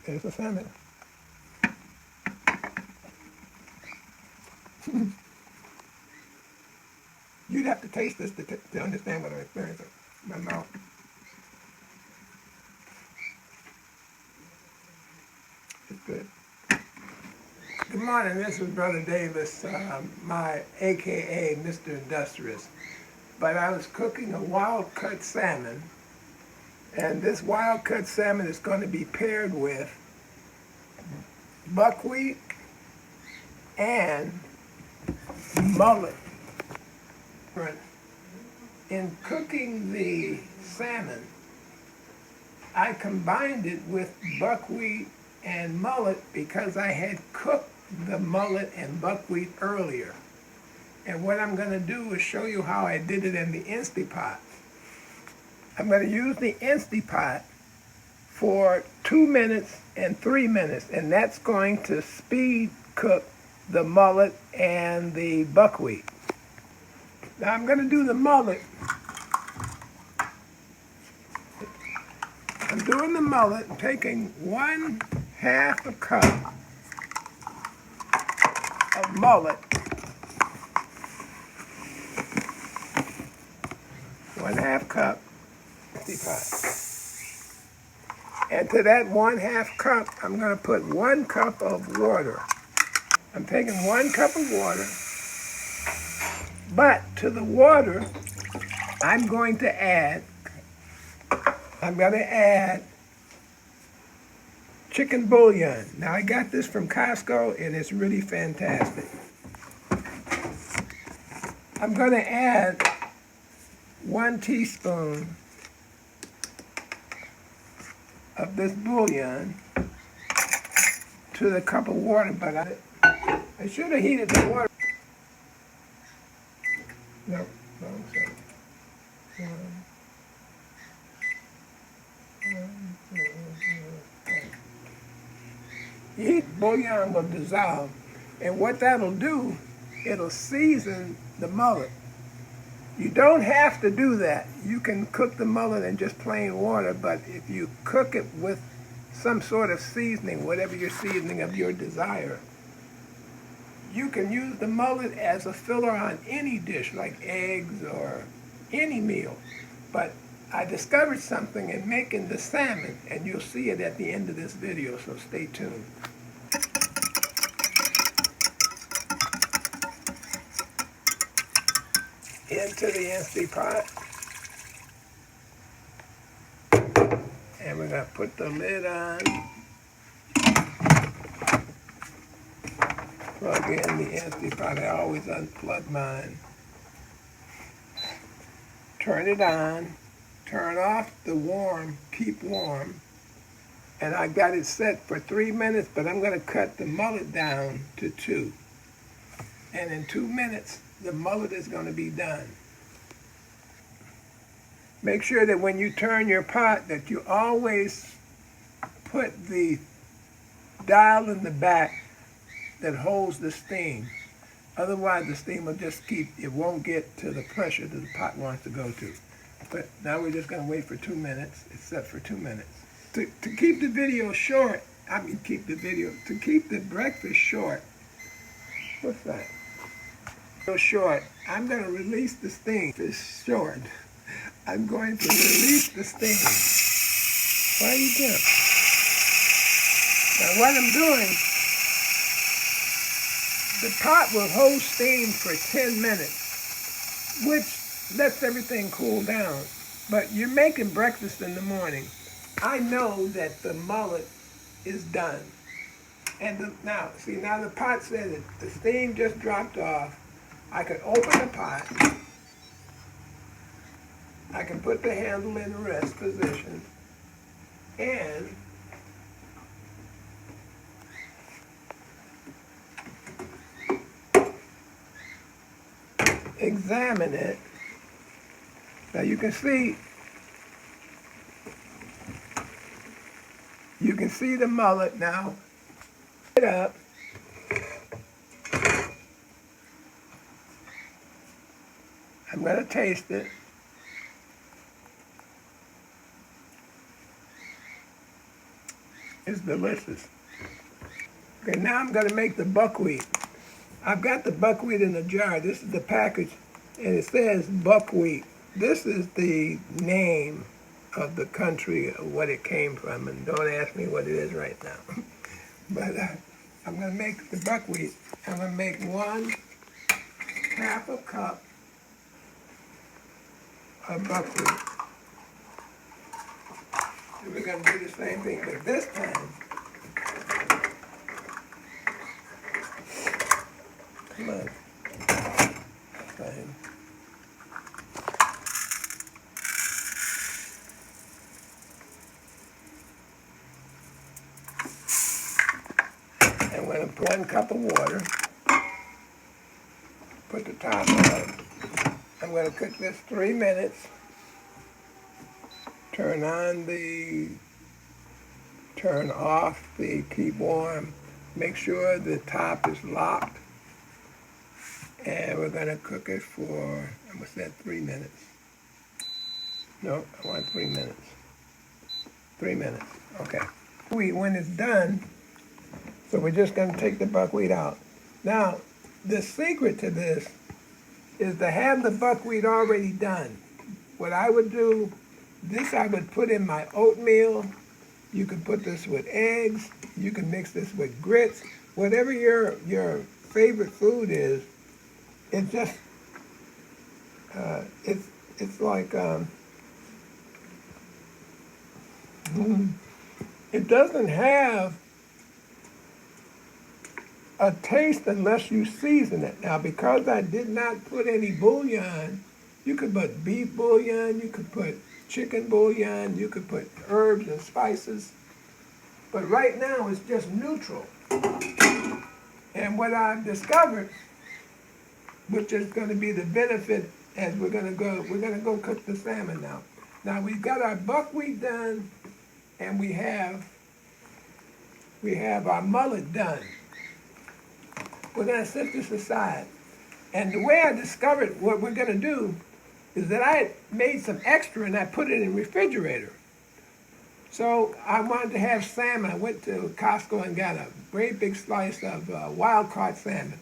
There's the salmon. You'd have to taste this to understand what I'm experiencing. My mouth. It's good. Good morning, this is Brother Davis, my a.k.a. Mr. Industrious. But I was cooking a wild-cut salmon, and this wild-cut salmon is going to be paired with buckwheat and mullet. In cooking the salmon, I combined it with buckwheat and mullet because I had cooked the mullet and buckwheat earlier. And what I'm going to do is show you how I did it in the Instapot. I'm going to use the Instapot for 2 minutes and 3 minutes, and that's going to speed cook the mullet and the buckwheat. Now I'm going to do the mullet. I'm doing the mullet and taking 1/2 a cup of mullet, 1/2 cup, and to that 1/2 cup, I'm going to put 1 cup of water. I'm taking 1 cup of water, but to the water, I'm going to add chicken bouillon. Now I got this from Costco and it's really fantastic. I'm going to add 1 teaspoon of this bouillon to the cup of water, but I should have heated the water. No, wrong side. Heat bouillon will dissolve, and what that'll do, it'll season the mullet. You don't have to do that. You can cook the mullet in just plain water, but if you cook it with some sort of seasoning, whatever your seasoning of your desire, you can use the mullet as a filler on any dish, like eggs or any meal. But I discovered something in making the salmon, and you'll see it at the end of this video, so stay tuned. Into the Instapot, and we're going to put the lid on, plug in the Instapot. I always unplug mine. Turn it on, turn off the warm, keep warm, and I got it set for 3 minutes, but I'm going to cut the mullet down to 2. And in 2 minutes, the mullet is going to be done. Make sure that when you turn your pot that you always put the dial in the back that holds the steam. Otherwise the steam will just it won't get to the pressure that the pot wants to go to. But now we're just going to wait for 2 minutes. It's set for 2 minutes. To keep the video short, to keep the breakfast short, what's that? Short, I'm going to release the steam. It's short. I'm going to release the steam. Why are you doing? Now what I'm doing, the pot will hold steam for 10 minutes, which lets everything cool down. But you're making breakfast in the morning. I know that the mullet is done. And now the pot said that the steam just dropped off. I could open the pot. I can put the handle in the rest position and examine it. Now you can see the mullet now. It up. I'm going to taste it. It's delicious. Okay, now I'm going to make the buckwheat. I've got the buckwheat in a jar. This is the package, and it says buckwheat. This is the name of the country, what it came from, and don't ask me what it is right now. But I'm going to make the buckwheat. I'm going to make 1/2 cup of buckwheat. And we're going to do the same thing, but this time, come on, fine. I'm going to put 1 cup of water, put the top on. I'm going to cook this 3 minutes. Turn off the keep warm. Make sure the top is locked. And we're going to cook it for, I almost said 3 minutes. No, I want 3 minutes. 3 minutes, okay. When it's done, so we're just going to take the buckwheat out. Now, the secret to this is to have the buckwheat already done. What I would do, this I would put in my oatmeal. You could put this with eggs. You can mix this with grits. Whatever your favorite food is, it just, it's like, it doesn't have a taste unless you season it. Now, because I did not put any bouillon, you could put beef bouillon, you could put chicken bouillon, you could put herbs and spices. But right now, it's just neutral. And what I've discovered, which is going to be the benefit as we're going to go cook the salmon now. Now, we've got our buckwheat done, and we have our mullet done. We're going to set this aside. And the way I discovered what we're going to do is that I made some extra and I put it in the refrigerator. So I wanted to have salmon. I went to Costco and got a great big slice of wild-caught salmon.